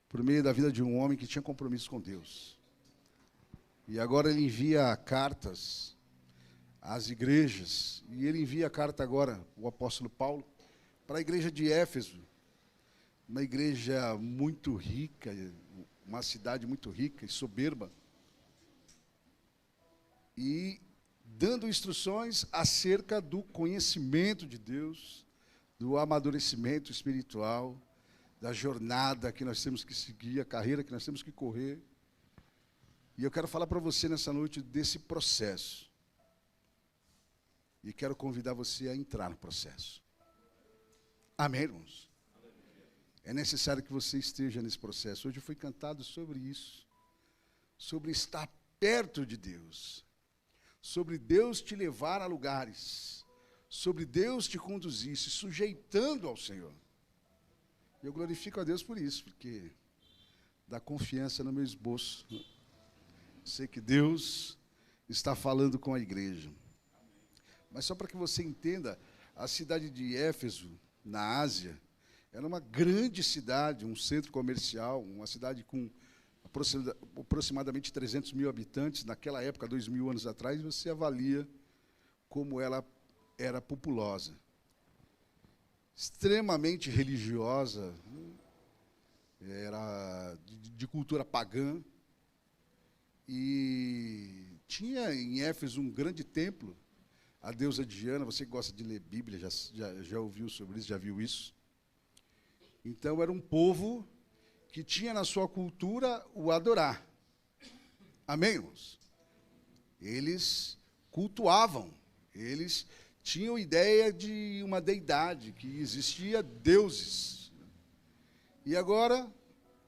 por meio da vida de um homem que tinha compromisso com Deus. E agora ele envia cartas às igrejas, e ele envia a carta agora, o apóstolo Paulo, para a igreja de Éfeso, uma igreja muito rica, uma cidade muito rica e soberba, e dando instruções acerca do conhecimento de Deus, do amadurecimento espiritual, da jornada que nós temos que seguir, a carreira que nós temos que correr. E eu quero falar para você nessa noite desse processo. E quero convidar você a entrar no processo. Amém, irmãos? É necessário que você esteja nesse processo. Hoje foi cantado sobre isso, sobre estar perto de Deus, sobre Deus te levar a lugares, sobre Deus te conduzir, se sujeitando ao Senhor. Eu glorifico a Deus por isso, porque dá confiança no meu esboço. Sei que Deus está falando com a igreja. Mas só para que você entenda, a cidade de Éfeso, na Ásia, era uma grande cidade, um centro comercial, uma cidade com aproximadamente 300 mil habitantes. Naquela época, 2.000 anos atrás, você avalia como ela era populosa. Extremamente religiosa, era de cultura pagã, e tinha em Éfeso um grande templo, a deusa Diana. Você que gosta de ler Bíblia, já ouviu sobre isso, já viu isso? Então, era um povo que tinha na sua cultura o adorar. Amém, irmãos? Eles cultuavam, eles tinham ideia de uma deidade, que existia deuses. E agora,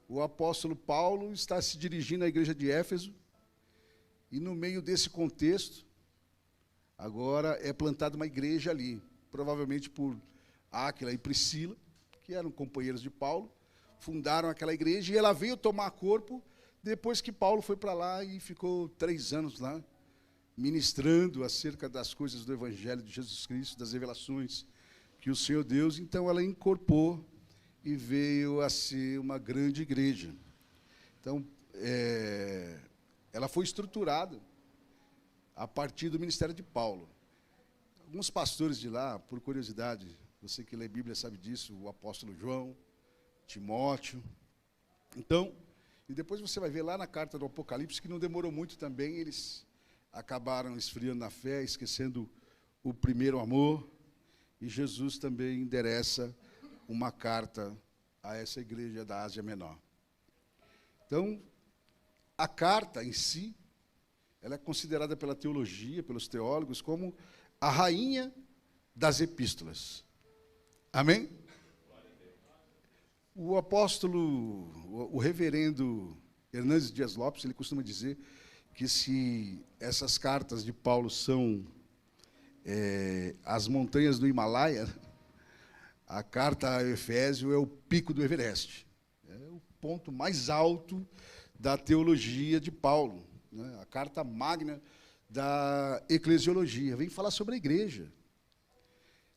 o apóstolo Paulo está se dirigindo à igreja de Éfeso, e no meio desse contexto, agora é plantada uma igreja ali, provavelmente por Áquila e Priscila, que eram companheiros de Paulo, fundaram aquela igreja, e ela veio tomar corpo depois que Paulo foi para lá e ficou 3 anos lá, ministrando acerca das coisas do Evangelho de Jesus Cristo, das revelações que o Senhor deu. Então, ela incorporou e veio a ser uma grande igreja. Então, ela foi estruturada a partir do ministério de Paulo. Alguns pastores de lá, por curiosidade, você que lê Bíblia sabe disso, o apóstolo João, Timóteo. Então, e depois você vai ver lá na carta do Apocalipse, que não demorou muito também, eles acabaram esfriando na fé, esquecendo o primeiro amor, e Jesus também endereça uma carta a essa igreja da Ásia Menor. Então, a carta em si, ela é considerada pela teologia, pelos teólogos, como a rainha das epístolas. Amém? O apóstolo, o reverendo Hernandes Dias Lopes, ele costuma dizer que se essas cartas de Paulo são as montanhas do Himalaia, a carta a Efésio é o pico do Everest. É o ponto mais alto da teologia de Paulo, né? A carta magna da eclesiologia. Vem falar sobre a igreja.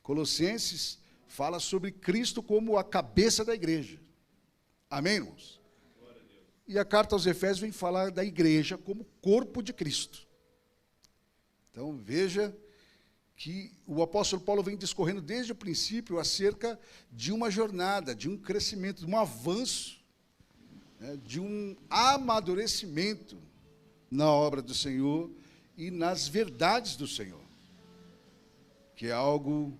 Colossenses fala sobre Cristo como a cabeça da igreja. Amém, irmãos? E a carta aos Efésios vem falar da igreja como corpo de Cristo. Então, veja que o apóstolo Paulo vem discorrendo desde o princípio acerca de uma jornada, de um crescimento, de um avanço, né, de um amadurecimento na obra do Senhor e nas verdades do Senhor, que é algo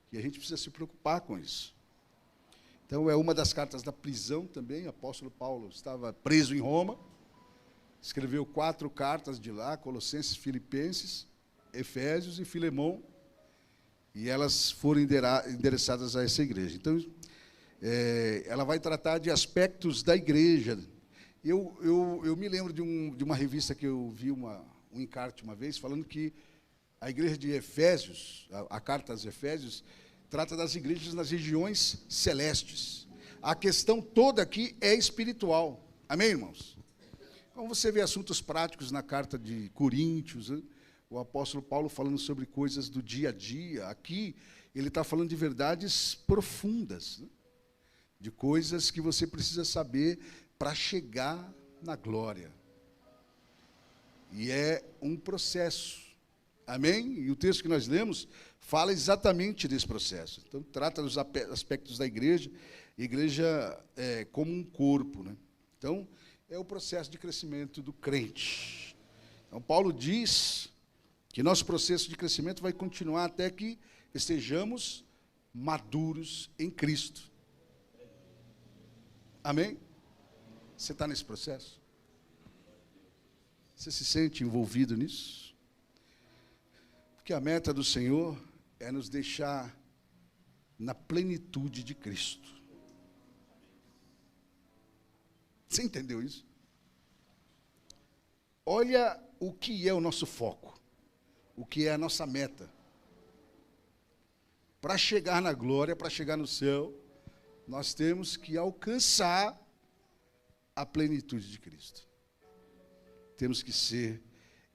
que a gente precisa se preocupar com isso. Então, é uma das cartas da prisão também. O apóstolo Paulo estava preso em Roma, escreveu 4 cartas de lá, Colossenses, Filipenses, Efésios e Filemão, e elas foram endereçadas a essa igreja. Então, ela vai tratar de aspectos da igreja. Eu me lembro de uma revista que eu vi um encarte uma vez, falando que a igreja de Efésios, a carta aos Efésios, trata das igrejas nas regiões celestes. A questão toda aqui é espiritual. Amém, irmãos? Então, você vê assuntos práticos na carta de Coríntios, né? O apóstolo Paulo falando sobre coisas do dia a dia. Aqui, ele está falando de verdades profundas, né? de coisas que você precisa saber para chegar na glória. E é um processo. Amém? E o texto que nós lemos fala exatamente desse processo. Então, trata dos aspectos da igreja. Igreja é como um corpo, né? Então, é o processo de crescimento do crente. Então, Paulo diz que nosso processo de crescimento vai continuar até que estejamos maduros em Cristo. Amém? Você está nesse processo? Você se sente envolvido nisso? Porque a meta do Senhor é nos deixar na plenitude de Cristo. Você entendeu isso? Olha o que é o nosso foco, o que é a nossa meta. Para chegar na glória, para chegar no céu, nós temos que alcançar a plenitude de Cristo. Temos que ser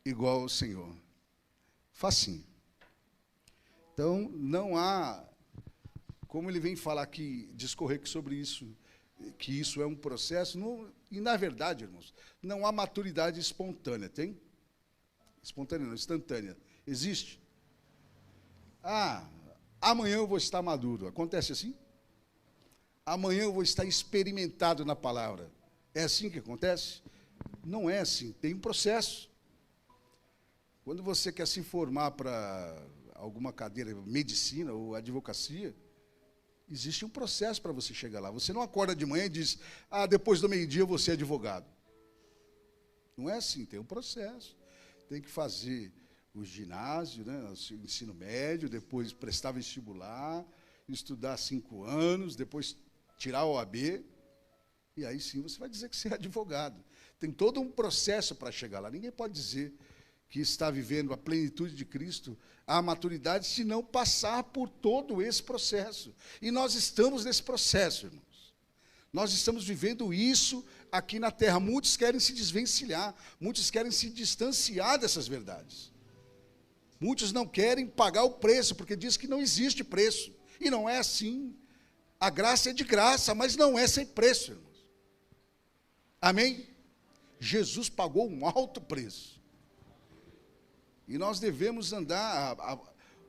igual ao Senhor. Facinho. Então, não há, como ele vem falar aqui, discorrer sobre isso, que isso é um processo, e na verdade, irmãos, não há maturidade espontânea, tem? Espontânea não, instantânea. Existe? Amanhã eu vou estar maduro. Acontece assim? Amanhã eu vou estar experimentado na palavra. É assim que acontece? Não é assim, tem um processo. Quando você quer se formar para alguma cadeira, medicina ou advocacia, existe um processo para você chegar lá. Você não acorda de manhã e diz, depois do meio-dia eu vou ser advogado. Não é assim, tem um processo. Tem que fazer o ginásio, né, o ensino médio, depois prestar vestibular, estudar 5 anos, depois tirar a OAB, e aí sim você vai dizer que você é advogado. Tem todo um processo para chegar lá. Ninguém pode dizer que está vivendo a plenitude de Cristo, a maturidade, se não passar por todo esse processo. E nós estamos nesse processo, irmãos. Nós estamos vivendo isso aqui na terra. Muitos querem se desvencilhar, muitos querem se distanciar dessas verdades. Muitos não querem pagar o preço, porque diz que não existe preço. E não é assim. A graça é de graça, mas não é sem preço, irmãos. Amém? Jesus pagou um alto preço. E nós devemos andar,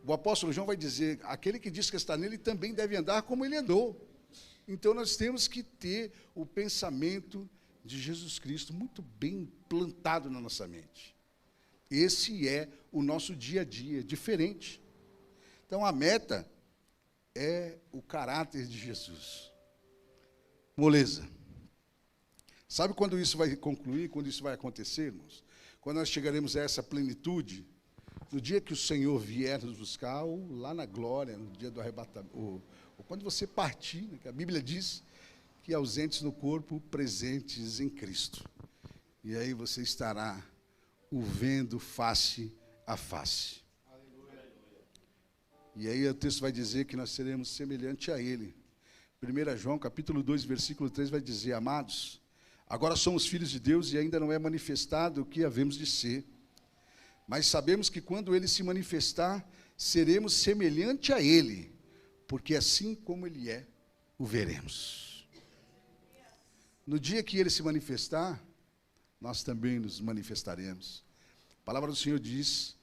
o apóstolo João vai dizer, aquele que diz que está nele também deve andar como ele andou. Então nós temos que ter o pensamento de Jesus Cristo muito bem plantado na nossa mente. Esse é o nosso dia a dia, diferente. Então a meta é o caráter de Jesus. Moleza. Sabe quando isso vai concluir, quando isso vai acontecer, irmãos? Quando nós chegaremos a essa plenitude, no dia que o Senhor vier nos buscar, ou lá na glória, no dia do arrebatamento, ou quando você partir, né, que a Bíblia diz que ausentes no corpo, presentes em Cristo. E aí você estará o vendo face a face. E aí o texto vai dizer que nós seremos semelhante a Ele. 1 João, capítulo 2, versículo 3, vai dizer, amados, agora somos filhos de Deus e ainda não é manifestado o que havemos de ser. Mas sabemos que quando Ele se manifestar, seremos semelhante a Ele, porque assim como Ele é, o veremos. No dia que Ele se manifestar, nós também nos manifestaremos. A palavra do Senhor diz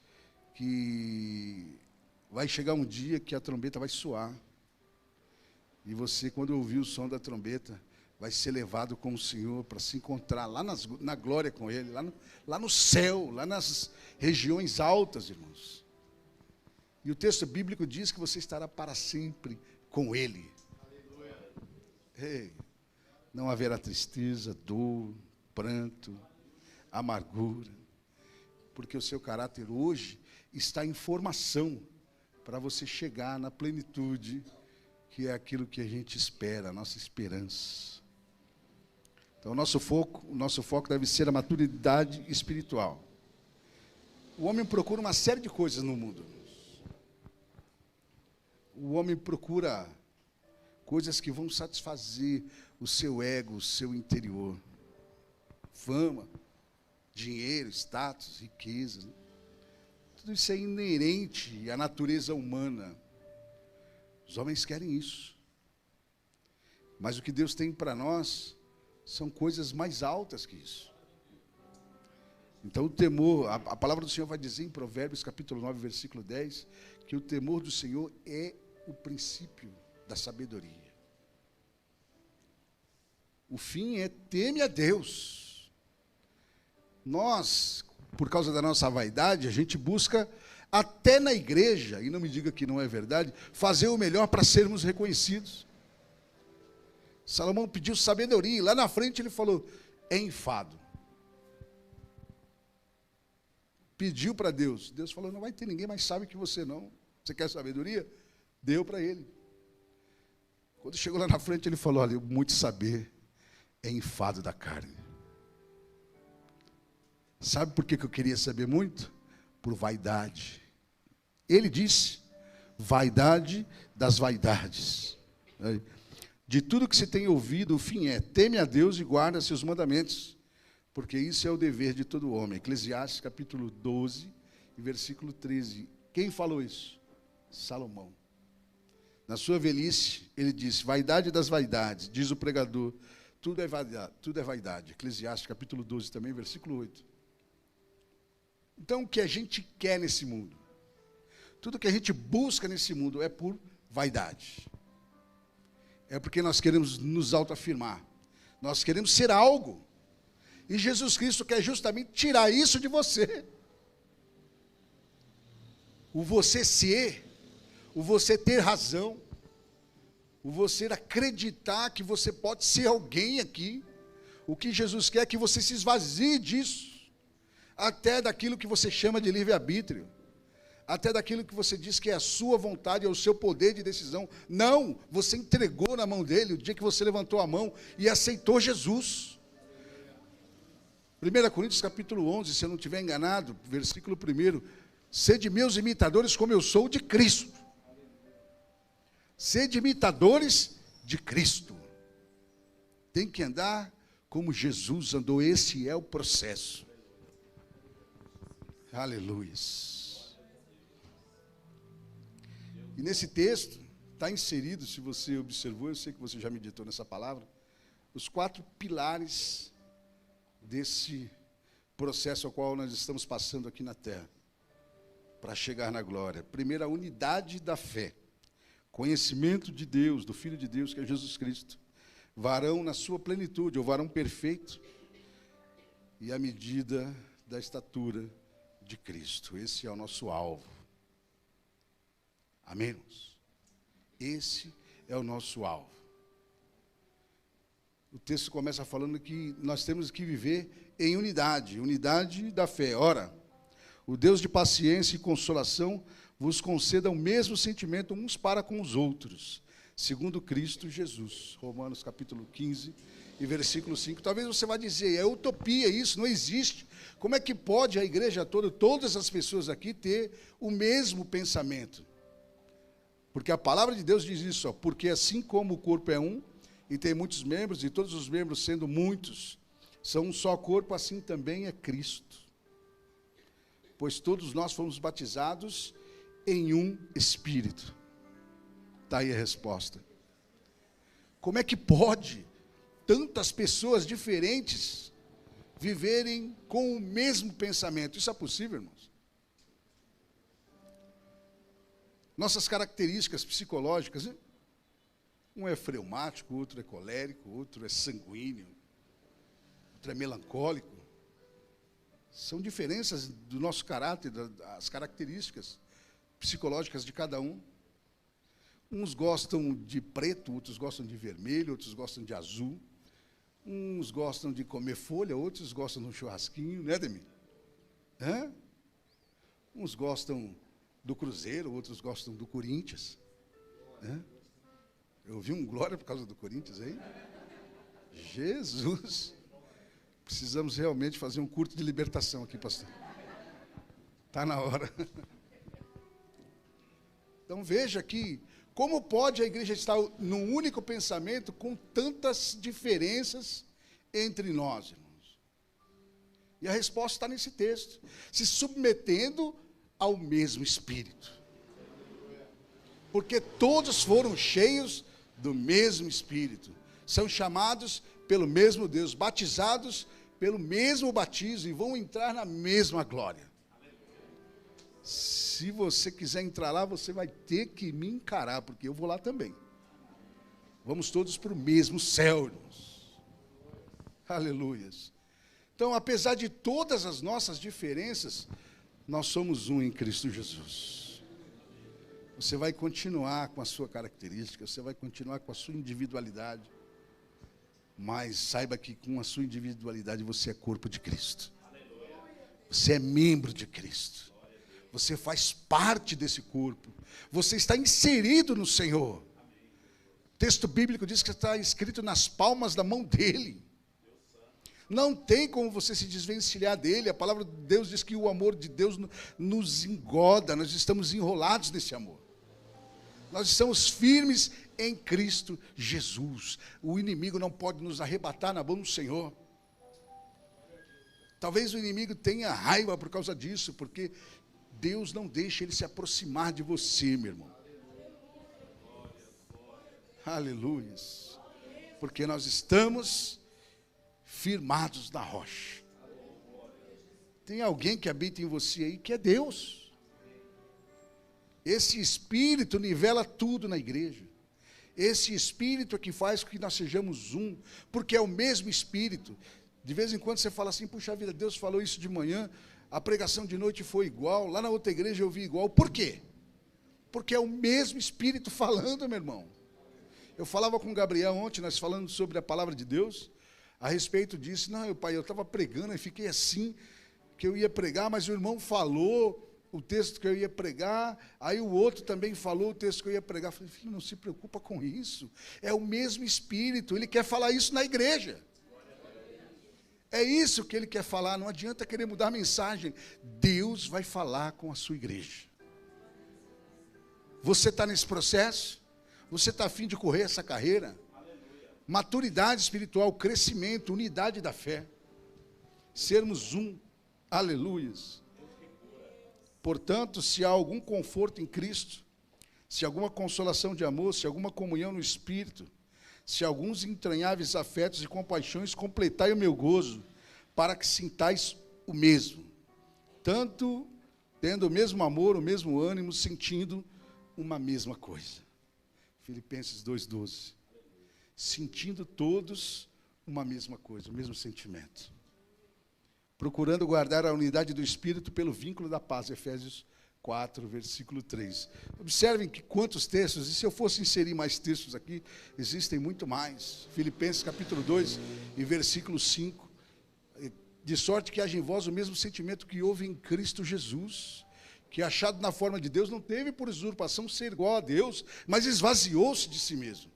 que vai chegar um dia que a trombeta vai soar. E você, quando ouvir o som da trombeta, vai ser levado com o Senhor para se encontrar lá na glória com Ele, lá no céu, lá nas regiões altas, irmãos. E o texto bíblico diz que você estará para sempre com Ele. Ei, não haverá tristeza, dor, pranto, amargura, porque o seu caráter hoje está em formação para você chegar na plenitude, que é aquilo que a gente espera, a nossa esperança. Então, o nosso foco deve ser a maturidade espiritual. O homem procura uma série de coisas no mundo. O homem procura coisas que vão satisfazer o seu ego, o seu interior. Fama, dinheiro, status, riqueza. Tudo isso é inerente à natureza humana. Os homens querem isso. Mas o que Deus tem para nós são coisas mais altas que isso. Então o temor, a palavra do Senhor vai dizer em Provérbios capítulo 9, versículo 10, que o temor do Senhor é o princípio da sabedoria. O fim é teme a Deus. Nós, por causa da nossa vaidade, a gente busca, até na igreja, e não me diga que não é verdade, fazer o melhor para sermos reconhecidos. Salomão pediu sabedoria, e lá na frente ele falou, é enfado. Pediu para Deus. Deus falou, não vai ter ninguém mais sábio que você não. Você quer sabedoria? Deu para ele. Quando chegou lá na frente, ele falou, olha, muito saber é enfado da carne. Sabe por que eu queria saber muito? Por vaidade. Ele disse, vaidade das vaidades. De tudo que se tem ouvido, o fim é, teme a Deus e guarda seus mandamentos, porque isso é o dever de todo homem. Eclesiastes capítulo 12, versículo 13. Quem falou isso? Salomão. Na sua velhice, ele disse, vaidade das vaidades, diz o pregador, tudo é vaidade, tudo é vaidade. Eclesiastes capítulo 12 também, versículo 8. Então, o que a gente quer nesse mundo? Tudo que a gente busca nesse mundo é por vaidade. É porque nós queremos nos autoafirmar. Nós queremos ser algo. E Jesus Cristo quer justamente tirar isso de você. O você ser, o você ter razão, o você acreditar que você pode ser alguém aqui. O que Jesus quer é que você se esvazie disso, até daquilo que você chama de livre-arbítrio, até daquilo que você diz que é a sua vontade, é o seu poder de decisão. Não, você entregou na mão dele o dia que você levantou a mão e aceitou Jesus. 1 Coríntios capítulo 11, se eu não estiver enganado, versículo 1, sede meus imitadores como eu sou de Cristo. Sede imitadores de Cristo. Tem que andar como Jesus andou, esse é o processo. Aleluia. E nesse texto, está inserido, se você observou, eu sei que você já meditou nessa palavra, os 4 pilares desse processo ao qual nós estamos passando aqui na terra, para chegar na glória. Primeiro, a unidade da fé, conhecimento de Deus, do Filho de Deus, que é Jesus Cristo, varão na sua plenitude, ou varão perfeito, e a medida da estatura de Cristo. Esse é o nosso alvo. Amém, irmãos? Esse é o nosso alvo. O texto começa falando que nós temos que viver em unidade, unidade da fé. Ora, o Deus de paciência e consolação vos conceda o mesmo sentimento uns para com os outros, segundo Cristo Jesus. Romanos capítulo 15 e versículo 5. Talvez você vá dizer, é utopia isso, não existe. Como é que pode a igreja toda, todas as pessoas aqui, ter o mesmo pensamento? Porque a palavra de Deus diz isso, ó, porque assim como o corpo é um, e tem muitos membros, e todos os membros sendo muitos, são um só corpo, assim também é Cristo. Pois todos nós fomos batizados em um Espírito. Está aí a resposta. Como é que pode tantas pessoas diferentes viverem com o mesmo pensamento? Isso é possível, irmãos? Nossas características psicológicas, né? Um é fleumático, outro é colérico, outro é sanguíneo, outro é melancólico. São diferenças do nosso caráter, das características psicológicas de cada um. Uns gostam de preto, outros gostam de vermelho, outros gostam de azul. Uns gostam de comer folha, outros gostam de um churrasquinho, né, Demi? Uns gostam do Cruzeiro, outros gostam do Corinthians. Eu ouvi um glória por causa do Corinthians aí. Jesus! Precisamos realmente fazer um culto de libertação aqui, pastor. Está na hora. Então veja que, como pode a igreja estar num único pensamento com tantas diferenças entre nós, irmãos? E a resposta está nesse texto. Se submetendo ao mesmo Espírito. Porque todos foram cheios do mesmo Espírito. são chamados pelo mesmo Deus, batizados pelo mesmo batismo e vão entrar na mesma glória. Se você quiser entrar lá, você vai ter que me encarar, porque eu vou lá também. Vamos todos para o mesmo céu, irmãos. Aleluias. Então, apesar de todas as nossas diferenças, nós somos um em Cristo Jesus. Você vai continuar com a sua característica, você vai continuar com a sua individualidade, mas saiba que com a sua individualidade você é corpo de Cristo. Você é membro de Cristo. Você faz parte desse corpo. Você está inserido no Senhor. O texto bíblico diz que está escrito nas palmas da mão dele. Não tem como você se desvencilhar dele. A palavra de Deus diz que o amor de Deus nos engoda. Nós estamos enrolados nesse amor. Nós estamos firmes em Cristo Jesus. O inimigo não pode nos arrebatar na mão do Senhor. Talvez o inimigo tenha raiva por causa disso, porque Deus não deixa ele se aproximar de você, meu irmão. Aleluia. Porque nós estamos firmados na rocha. Tem alguém que habita em você aí que é Deus. Esse Espírito nivela tudo na igreja. Esse Espírito é que faz com que nós sejamos um, porque é o mesmo Espírito. De vez em quando você fala assim, puxa vida, Deus falou isso de manhã, a pregação de noite foi igual, lá na outra igreja eu vi igual. Por quê? Porque é o mesmo Espírito falando, meu irmão. Eu falava com o Gabriel ontem, nós falando sobre a palavra de Deus, a respeito disso. Não, pai, eu estava pregando e fiquei assim, que eu ia pregar, mas o irmão falou o texto que eu ia pregar, aí o outro também falou o texto que eu ia pregar. Eu falei, filho, não se preocupa com isso, é o mesmo Espírito, ele quer falar isso na igreja. É isso que ele quer falar, não adianta querer mudar a mensagem. Deus vai falar com a sua igreja. Você está nesse processo? Você está a fim de correr essa carreira? Maturidade espiritual, crescimento, unidade da fé. Sermos um. Aleluias. Portanto, se há algum conforto em Cristo, se alguma consolação de amor, se alguma comunhão no Espírito, se alguns entranháveis afetos e compaixões, completai o meu gozo, para que sintais o mesmo, tanto tendo o mesmo amor, o mesmo ânimo, sentindo uma mesma coisa. Filipenses 2:12. Sentindo todos uma mesma coisa, o mesmo sentimento. Procurando guardar a unidade do Espírito pelo vínculo da paz, Efésios 4, versículo 3. Observem que quantos textos, e se eu fosse inserir mais textos aqui, existem muito mais. Filipenses capítulo 2 e versículo 5. De sorte que haja em vós o mesmo sentimento que houve em Cristo Jesus, que achado na forma de Deus, não teve por usurpação ser igual a Deus, mas esvaziou-se de si mesmo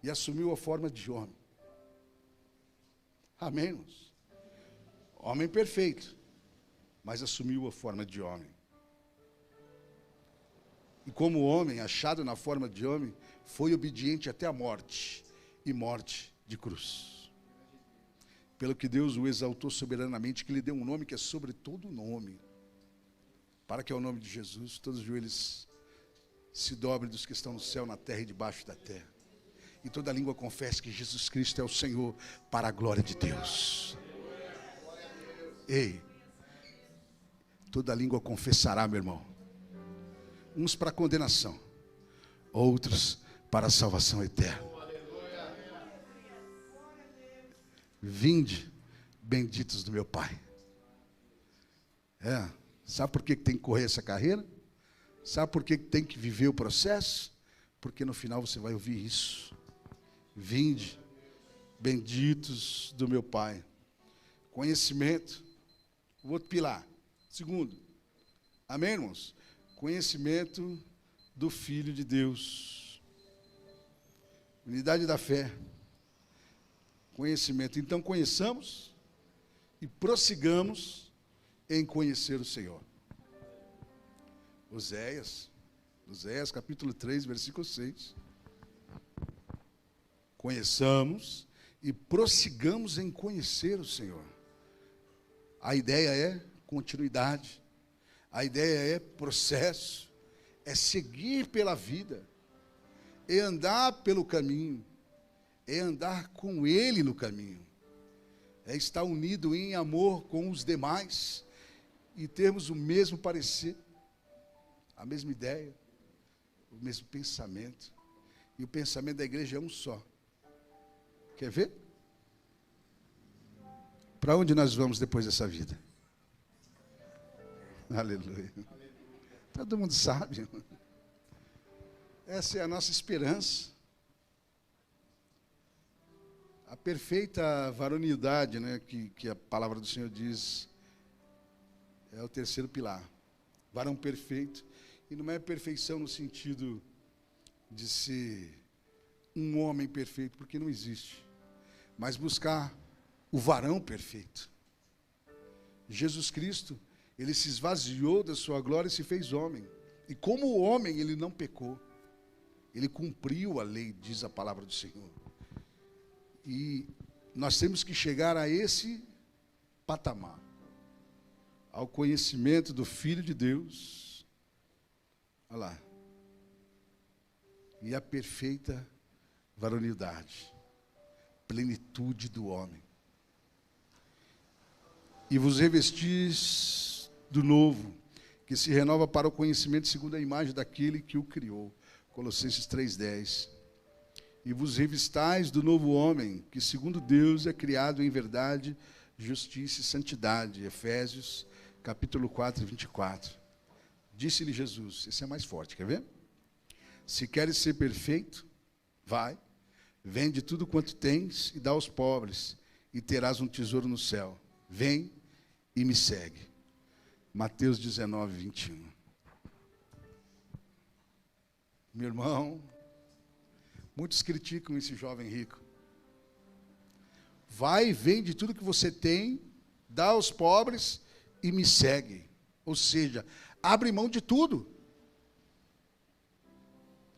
e assumiu a forma de homem. Amém, irmãos? Homem perfeito, mas assumiu a forma de homem. E como homem, achado na forma de homem, foi obediente até a morte, e morte de cruz. Pelo que Deus o exaltou soberanamente, que lhe deu um nome que é sobre todo nome, para que ao nome de Jesus todos os joelhos se dobrem dos que estão no céu, na terra e debaixo da terra, e toda língua confesse que Jesus Cristo é o Senhor, para a glória de Deus. Ei, toda língua confessará, meu irmão, uns para condenação, outros para a salvação eterna. Vinde, benditos do meu Pai. Sabe por que tem que correr essa carreira? Sabe por que tem que viver o processo? Porque no final você vai ouvir isso. Vinde, benditos do meu Pai. Conhecimento, o outro pilar. Segundo, amém, irmãos? Conhecimento do Filho de Deus. Unidade da fé. Conhecimento. Então, conheçamos e prossigamos em conhecer o Senhor. Oséias capítulo 3, versículo 6. Conheçamos e prossigamos em conhecer o Senhor. A ideia é continuidade, a ideia é processo, é seguir pela vida, é andar pelo caminho, é andar com Ele no caminho, é estar unido em amor com os demais e termos o mesmo parecer, a mesma ideia, o mesmo pensamento. E o pensamento da igreja é um só. Quer ver? Para onde nós vamos depois dessa vida? Aleluia. Todo mundo sabe. Essa é a nossa esperança. A perfeita varonilidade, né, que a palavra do Senhor diz, é o terceiro pilar. Varão perfeito. E não é perfeição no sentido de ser um homem perfeito, porque não existe. Mas buscar o varão perfeito. Jesus Cristo, ele se esvaziou da sua glória e se fez homem. E como homem, ele não pecou. Ele cumpriu a lei, diz a palavra do Senhor. E nós temos que chegar a esse patamar, ao conhecimento do Filho de Deus. Olha lá. E a perfeita varonilidade, plenitude do homem. E vos revestis do novo, que se renova para o conhecimento segundo a imagem daquele que o criou. Colossenses 3:10. E vos revistais do novo homem, que segundo Deus é criado em verdade, justiça e santidade. Efésios, capítulo 4, 24. Disse-lhe Jesus, esse é mais forte, quer ver? Se queres ser perfeito, vai, vende tudo quanto tens e dá aos pobres, e terás um tesouro no céu. Vem e me segue. Mateus 19, 21. Meu irmão, muitos criticam esse jovem rico. Vai, vende tudo que você tem, dá aos pobres e me segue. Ou seja, abre mão de tudo.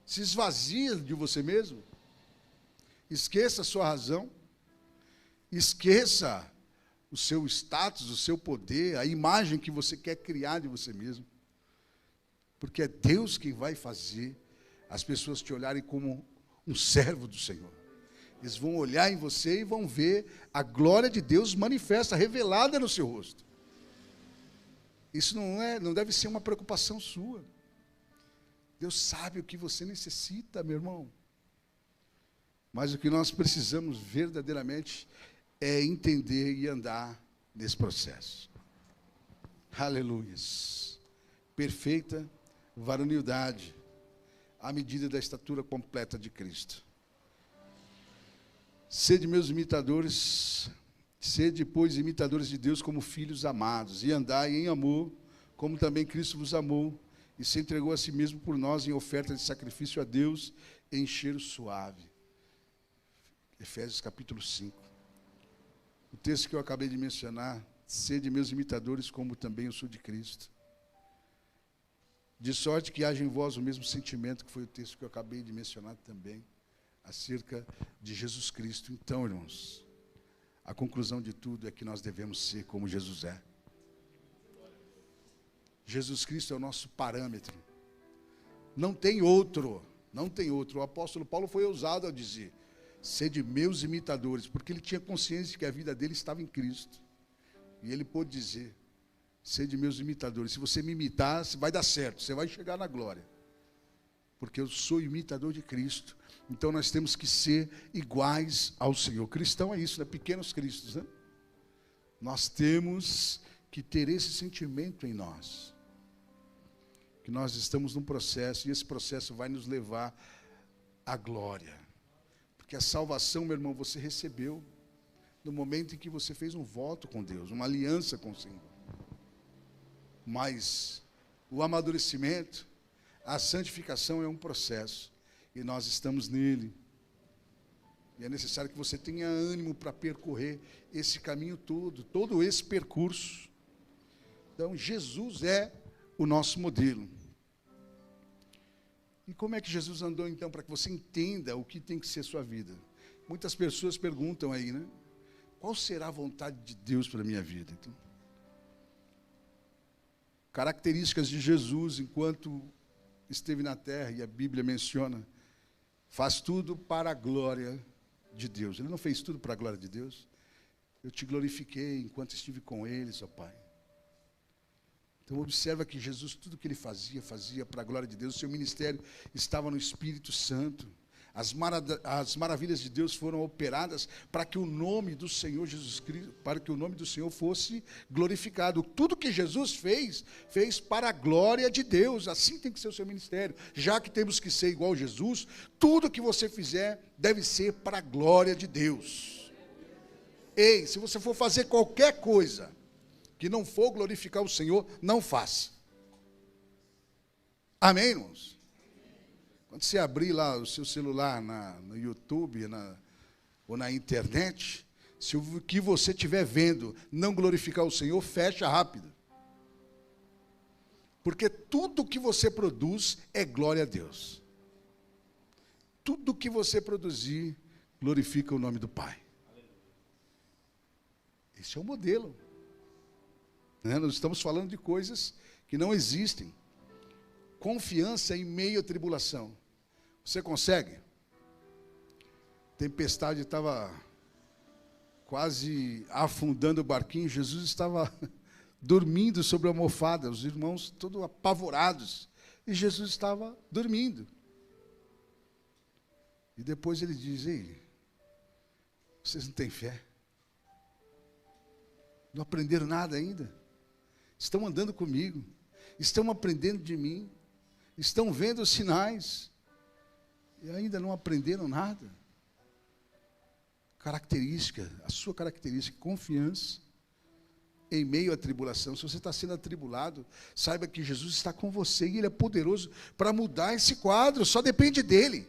Se esvazia de você mesmo. Esqueça a sua razão. Esqueça o seu status, o seu poder, a imagem que você quer criar de você mesmo. Porque é Deus quem vai fazer as pessoas te olharem como um servo do Senhor. Eles vão olhar em você e vão ver a glória de Deus manifesta, revelada no seu rosto. Isso não deve ser uma preocupação sua. Deus sabe o que você necessita, meu irmão. Mas o que nós precisamos verdadeiramente é entender e andar nesse processo. Aleluias. Perfeita varonilidade, à medida da estatura completa de Cristo. Sede meus imitadores, sede, pois, imitadores de Deus como filhos amados, e andai em amor, como também Cristo vos amou, e se entregou a si mesmo por nós em oferta de sacrifício a Deus, em cheiro suave. Efésios capítulo 5. O texto que eu acabei de mencionar, sede meus imitadores, como também eu sou de Cristo. De sorte que haja em vós o mesmo sentimento, que foi o texto que eu acabei de mencionar também, acerca de Jesus Cristo. Então, irmãos, a conclusão de tudo é que nós devemos ser como Jesus é. Jesus Cristo é o nosso parâmetro. Não tem outro, não tem outro. O apóstolo Paulo foi ousado ao dizer, sede meus imitadores, porque ele tinha consciência de que a vida dele estava em Cristo. E ele pôde dizer, sede meus imitadores. Se você me imitar, vai dar certo, você vai chegar na glória. Porque eu sou imitador de Cristo. Então nós temos que ser iguais ao Senhor. Cristão é isso, né? Pequenos cristos, né? Nós temos que ter esse sentimento em nós. Que nós estamos num processo, e esse processo vai nos levar à glória. Porque a salvação, meu irmão, você recebeu no momento em que você fez um voto com Deus, uma aliança com o Senhor. Mas o amadurecimento, a santificação é um processo, e nós estamos nele. E é necessário que você tenha ânimo para percorrer esse caminho todo esse percurso. Então, Jesus é o nosso modelo. E como é que Jesus andou, então, para que você entenda o que tem que ser sua vida? Muitas pessoas perguntam aí, né? Qual será a vontade de Deus para a minha vida? Então, características de Jesus enquanto esteve na terra, e a Bíblia menciona, faz tudo para a glória de Deus. Ele não fez tudo para a glória de Deus. Eu te glorifiquei enquanto estive com eles, ó Pai. Então observa que Jesus, tudo que ele fazia, fazia para a glória de Deus. O seu ministério estava no Espírito Santo. As maravilhas de Deus foram operadas para que o nome do Senhor Jesus Cristo, para que o nome do Senhor fosse glorificado. Tudo que Jesus fez, fez para a glória de Deus. Assim tem que ser o seu ministério. Já que temos que ser igual a Jesus, tudo que você fizer deve ser para a glória de Deus. Ei, se você for fazer qualquer coisa que não for glorificar o Senhor, não faça. Amém, irmãos? Quando você abrir lá o seu celular no YouTube ou na internet, se o que você estiver vendo não glorificar o Senhor, fecha rápido. Porque tudo que você produz é glória a Deus. Tudo que você produzir glorifica o nome do Pai. Esse é o modelo. Nós estamos falando de coisas que não existem. Confiança em meio à tribulação. Você consegue? Tempestade estava quase afundando o barquinho. Jesus estava dormindo sobre a almofada. Os irmãos todos apavorados. E Jesus estava dormindo. E depois ele diz: ei, vocês não têm fé? Não aprenderam nada ainda? Estão andando comigo. Estão aprendendo de mim. Estão vendo os sinais. E ainda não aprenderam nada. Característica, a sua característica, confiança em meio à tribulação. Se você está sendo atribulado, saiba que Jesus está com você e Ele é poderoso para mudar esse quadro. Só depende dEle.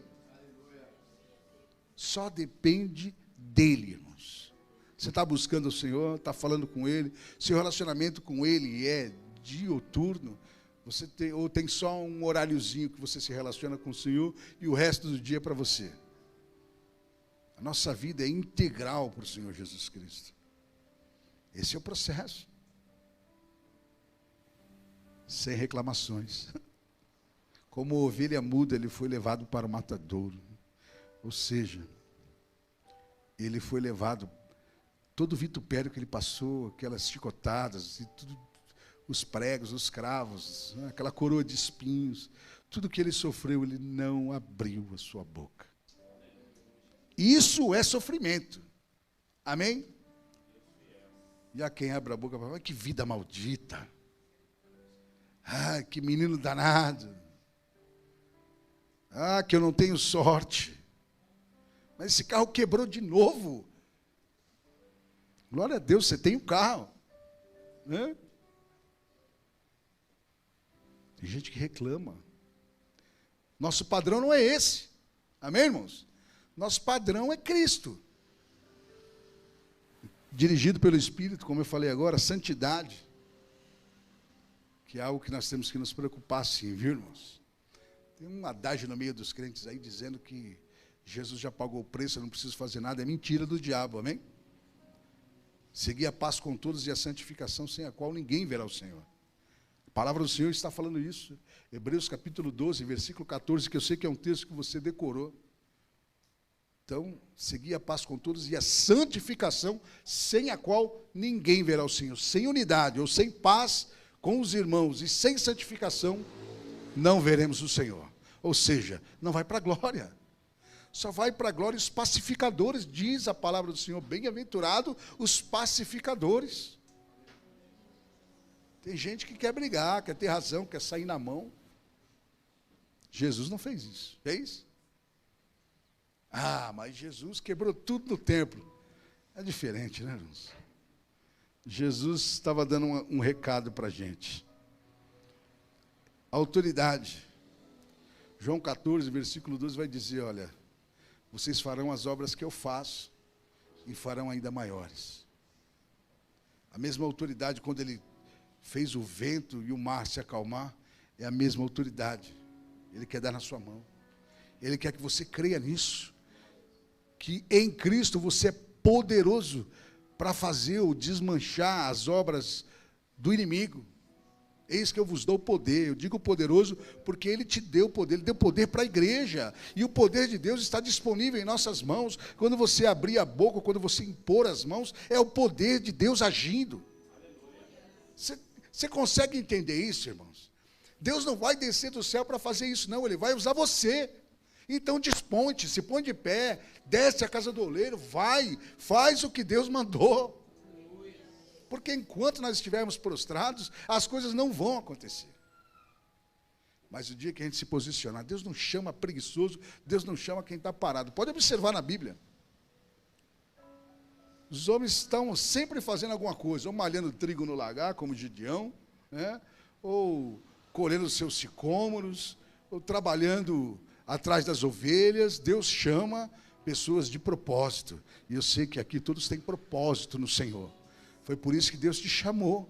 Só depende dEle, irmãos. Você está buscando o Senhor, está falando com Ele, seu relacionamento com Ele é diuturno. Você tem só um horáriozinho que você se relaciona com o Senhor e o resto do dia é para você. A nossa vida é integral para o Senhor Jesus Cristo. Esse é o processo. Sem reclamações. Como ovelha muda, ele foi levado para o matadouro. Ou seja, ele foi levado, todo o vitupério que ele passou, aquelas chicotadas e tudo, os pregos, os cravos, aquela coroa de espinhos, tudo que ele sofreu, ele não abriu a sua boca. Isso é sofrimento. Amém? E a quem abre a boca, fala: que vida maldita. Ah, que menino danado. Ah, que eu não tenho sorte. Mas esse carro quebrou de novo. Glória a Deus, você tem um carro. Né? Tem gente que reclama. Nosso padrão não é esse. Amém, irmãos? Nosso padrão é Cristo. Dirigido pelo Espírito, como eu falei agora, santidade. Que é algo que nós temos que nos preocupar, sim, viu, irmãos? Tem um adágio no meio dos crentes aí dizendo que Jesus já pagou o preço, eu não preciso fazer nada. É mentira do diabo, amém? Seguir a paz com todos e a santificação, sem a qual ninguém verá o Senhor. A palavra do Senhor está falando isso. Hebreus capítulo 12, versículo 14, que eu sei que é um texto que você decorou. Então, seguir a paz com todos e a santificação, sem a qual ninguém verá o Senhor. Sem unidade ou sem paz com os irmãos e sem santificação, não veremos o Senhor. Ou seja, não vai para a glória. Só vai para a glória os pacificadores, diz a palavra do Senhor. Bem-aventurado os pacificadores. Tem gente que quer brigar, quer ter razão, quer sair na mão. Jesus não fez isso. Fez? Ah, mas Jesus quebrou tudo no templo. É diferente, né, irmãos? Jesus estava dando um recado para a gente. Autoridade. João 14, versículo 12 vai dizer: olha, vocês farão as obras que eu faço e farão ainda maiores. A mesma autoridade, quando ele fez o vento e o mar se acalmar, é a mesma autoridade. Ele quer dar na sua mão. Ele quer que você creia nisso. Que em Cristo você é poderoso para fazer ou desmanchar as obras do inimigo. Eis que eu vos dou poder. Eu digo poderoso porque Ele te deu poder. Ele deu poder para a igreja. E o poder de Deus está disponível em nossas mãos. Quando você abrir a boca, quando você impor as mãos, é o poder de Deus agindo. Você consegue entender isso, irmãos? Deus não vai descer do céu para fazer isso, não. Ele vai usar você. Então desponte, se põe de pé, desce a casa do oleiro, vai, faz o que Deus mandou. Porque enquanto nós estivermos prostrados, as coisas não vão acontecer. Mas o dia que a gente se posicionar, Deus não chama preguiçoso, Deus não chama quem está parado. Pode observar na Bíblia. Os homens estão sempre fazendo alguma coisa, ou malhando trigo no lagar, como Gideão, né? Ou colhendo os seus sicômoros, ou trabalhando atrás das ovelhas. Deus chama pessoas de propósito. E eu sei que aqui todos têm propósito no Senhor. Foi por isso que Deus te chamou.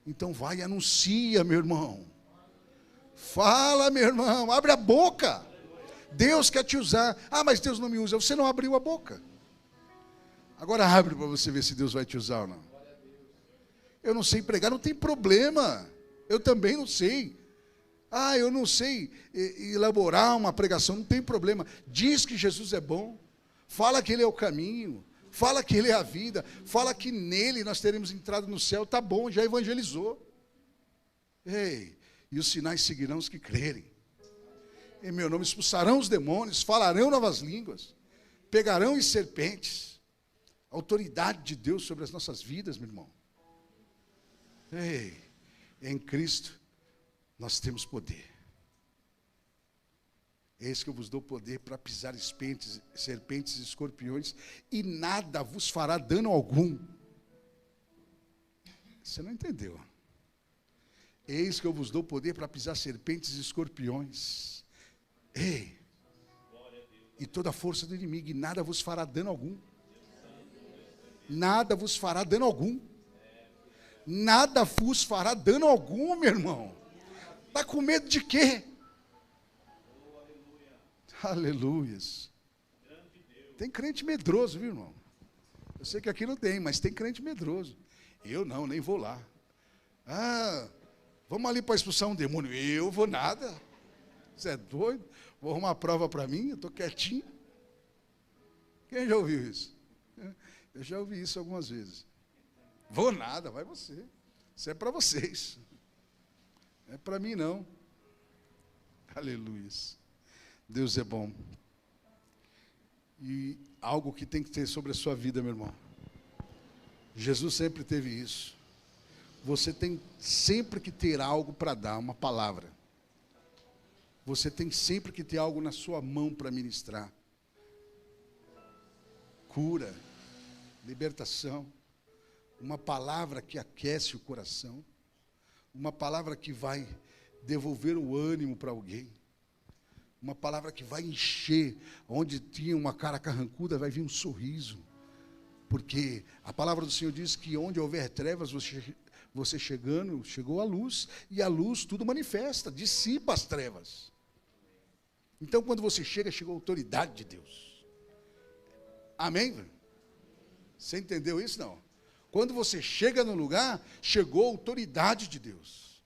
Então vai e anuncia, meu irmão. Fala, meu irmão, abre a boca. Deus quer te usar. Ah, mas Deus não me usa. Você não abriu a boca. Agora abre para você ver se Deus vai te usar ou não. Eu não sei pregar, não tem problema. Eu também não sei. Ah, eu não sei elaborar uma pregação, não tem problema. Diz que Jesus é bom. Fala que Ele é o caminho. Fala que Ele é a vida. Fala que nele nós teremos entrado no céu. Tá bom, já evangelizou. Ei, e os sinais seguirão os que crerem. Em meu nome expulsarão os demônios, falarão novas línguas, pegarão em serpentes. A autoridade de Deus sobre as nossas vidas, meu irmão. Ei, em Cristo nós temos poder. Eis que eu vos dou poder para pisar serpentes e escorpiões, e nada vos fará dano algum. Você não entendeu? Eis que eu vos dou poder para pisar serpentes e escorpiões. Ei, e toda a força do inimigo, e nada vos fará dano algum. Nada vos fará dano algum. Nada vos fará dano algum, meu irmão. Está com medo de quê? Aleluias. Tem crente medroso, viu, irmão? Eu sei que aqui não tem, mas tem crente medroso. Eu não, nem vou lá. Ah, vamos ali para expulsar um demônio. Eu vou nada. Você é doido? Vou arrumar prova para mim, eu estou quietinho. Quem já ouviu isso? Eu já ouvi isso algumas vezes. Vou nada, vai você. Isso é para vocês. Não é para mim, não. Aleluias. Deus é bom. E algo que tem que ter sobre a sua vida, meu irmão. Jesus sempre teve isso. Você tem sempre que ter algo para dar, uma palavra. Você tem sempre que ter algo na sua mão para ministrar. Cura, libertação, uma palavra que aquece o coração, uma palavra que vai devolver o ânimo para alguém, uma palavra que vai encher, onde tinha uma cara carrancuda, vai vir um sorriso, porque a palavra do Senhor diz que onde houver trevas, você chegando, chegou a luz, e a luz tudo manifesta, dissipa as trevas. Então, quando você chega, chegou a autoridade de Deus. Amém? Você entendeu isso? Não. Quando você chega no lugar, chegou a autoridade de Deus.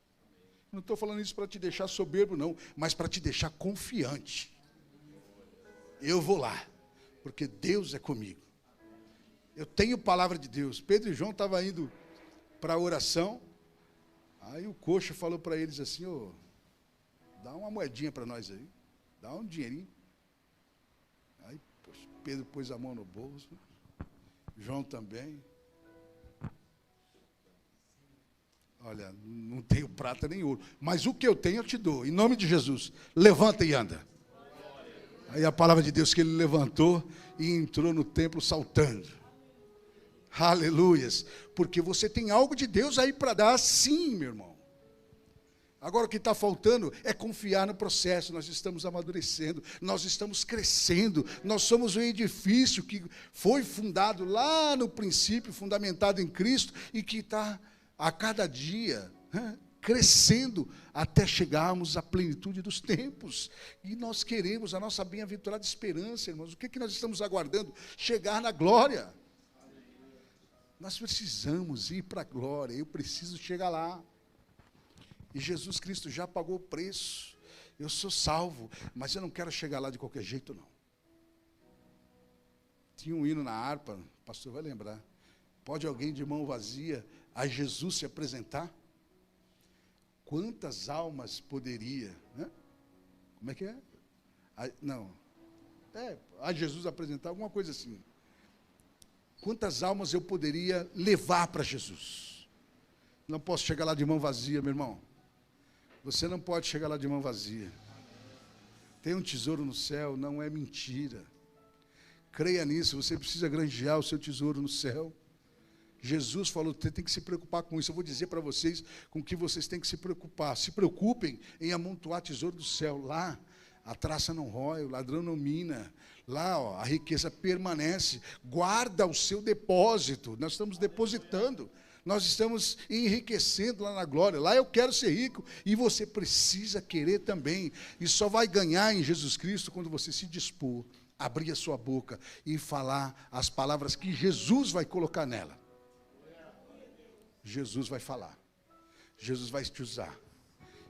Não estou falando isso para te deixar soberbo, não, mas para te deixar confiante. Eu vou lá, porque Deus é comigo. Eu tenho palavra de Deus. Pedro e João estavam indo para a oração. Aí o coxo falou para eles assim: ô, dá uma moedinha para nós aí. Dá um dinheirinho. Aí poxa, Pedro pôs a mão no bolso. João também. Olha, não tenho prata nem ouro, mas o que eu tenho eu te dou. Em nome de Jesus, levanta e anda. Aí a palavra de Deus que ele levantou e entrou no templo saltando. Aleluias. Porque você tem algo de Deus aí para dar, sim, meu irmão. Agora o que está faltando é confiar no processo. Nós estamos amadurecendo, nós estamos crescendo. Nós somos um edifício que foi fundado lá no princípio, fundamentado em Cristo, e que está a cada dia crescendo até chegarmos à plenitude dos tempos. E nós queremos a nossa bem-aventurada esperança, irmãos. O que nós estamos aguardando? Chegar na glória. Nós precisamos ir para a glória. Eu preciso chegar lá. E Jesus Cristo já pagou o preço. Eu sou salvo, mas eu não quero chegar lá de qualquer jeito, não. Tinha um hino na harpa, o pastor vai lembrar. Pode alguém de mão vazia a Jesus se apresentar? Quantas almas poderia, né? Como é que é? A Jesus apresentar, alguma coisa assim. Quantas almas eu poderia levar para Jesus? Não posso chegar lá de mão vazia, meu irmão. Você não pode chegar lá de mão vazia. Tem um tesouro no céu, não é mentira. Creia nisso, você precisa granjear o seu tesouro no céu. Jesus falou, você tem que se preocupar com isso. Eu vou dizer para vocês com o que vocês têm que se preocupar. Se preocupem em amontoar tesouro do céu. Lá, a traça não rói, o ladrão não mina. Lá, ó, a riqueza permanece. Guarda o seu depósito. Nós estamos depositando. Nós estamos enriquecendo lá na glória. Lá eu quero ser rico. E você precisa querer também. E só vai ganhar em Jesus Cristo quando você se dispor, abrir a sua boca e falar as palavras que Jesus vai colocar nela. Jesus vai falar. Jesus vai te usar.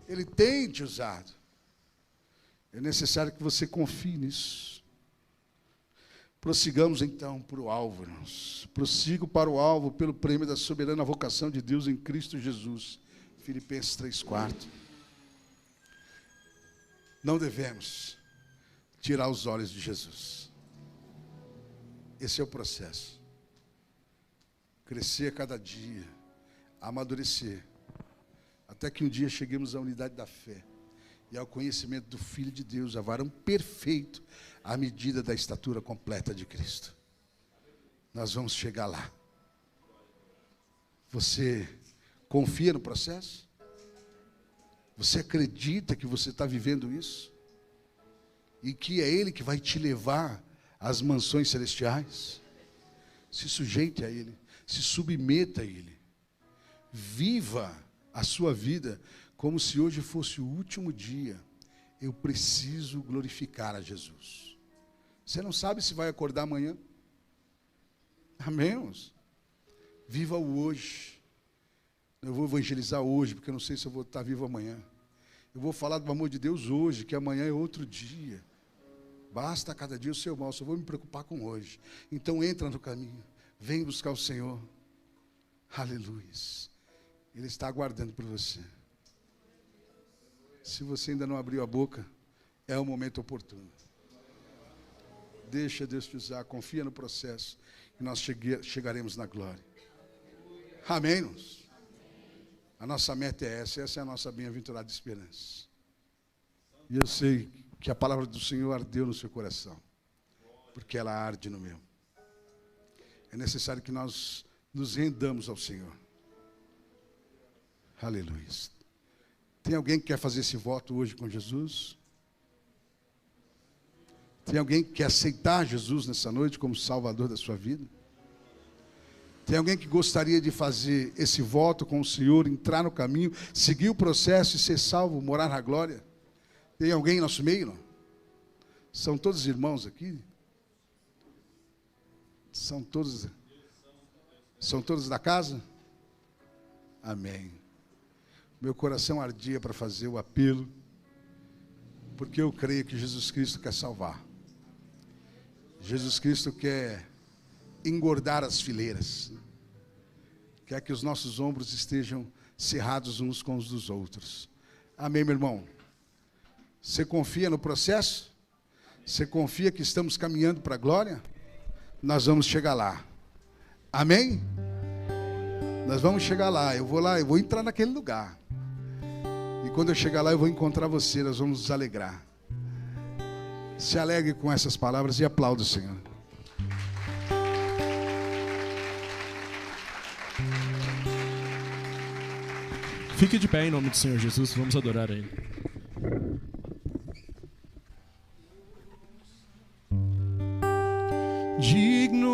Ele tem te usado. É necessário que você confie nisso. Prossigamos então para o alvo, irmãos. Prossigo para o alvo pelo prêmio da soberana vocação de Deus em Cristo Jesus. Filipenses 3:4. Não devemos tirar os olhos de Jesus. Esse é o processo. Crescer a cada dia, amadurecer, até que um dia cheguemos à unidade da fé e ao conhecimento do Filho de Deus, a varão perfeito, à medida da estatura completa de Cristo. Nós vamos chegar lá. Você confia no processo? Você acredita que você está vivendo isso? E que é Ele que vai te levar às mansões celestiais? Se sujeite a Ele, se submeta a Ele. Viva a sua vida como se hoje fosse o último dia. Eu preciso glorificar a Jesus. Você não sabe se vai acordar amanhã? Amém, irmãos? Viva o hoje. Eu vou evangelizar hoje, porque eu não sei se eu vou estar vivo amanhã. Eu vou falar do amor de Deus hoje, que amanhã é outro dia. Basta cada dia o seu mal, só vou me preocupar com hoje. Então entra no caminho, vem buscar o Senhor. Aleluia. Ele está aguardando por você. Se você ainda não abriu a boca, é o momento oportuno. Deixa Deus te usar, confia no processo, e nós chegaremos na glória. Amém, irmãos? A nossa meta é essa é a nossa bem-aventurada esperança. E eu sei que a palavra do Senhor ardeu no seu coração, porque ela arde no meu. É necessário que nós nos rendamos ao Senhor. Aleluia. Tem alguém que quer fazer esse voto hoje com Jesus? Tem alguém que quer aceitar Jesus nessa noite como Salvador da sua vida? Tem alguém que gostaria de fazer esse voto com o Senhor, entrar no caminho, seguir o processo e ser salvo, morar na glória? Tem alguém em nosso meio, não? São todos irmãos aqui? São todos da casa? Amém. Meu coração ardia para fazer o apelo, porque eu creio que Jesus Cristo quer salvar. Jesus Cristo quer engordar as fileiras. Quer que os nossos ombros estejam cerrados uns com os dos outros. Amém, meu irmão? Você confia no processo? Você confia que estamos caminhando para a glória? Nós vamos chegar lá. Amém? Nós vamos chegar lá. Eu vou entrar naquele lugar. E quando eu chegar lá, eu vou encontrar você. Nós vamos nos alegrar. Se alegre com essas palavras e aplaude o Senhor. Fique de pé em nome do Senhor Jesus. Vamos adorar a Ele. Digno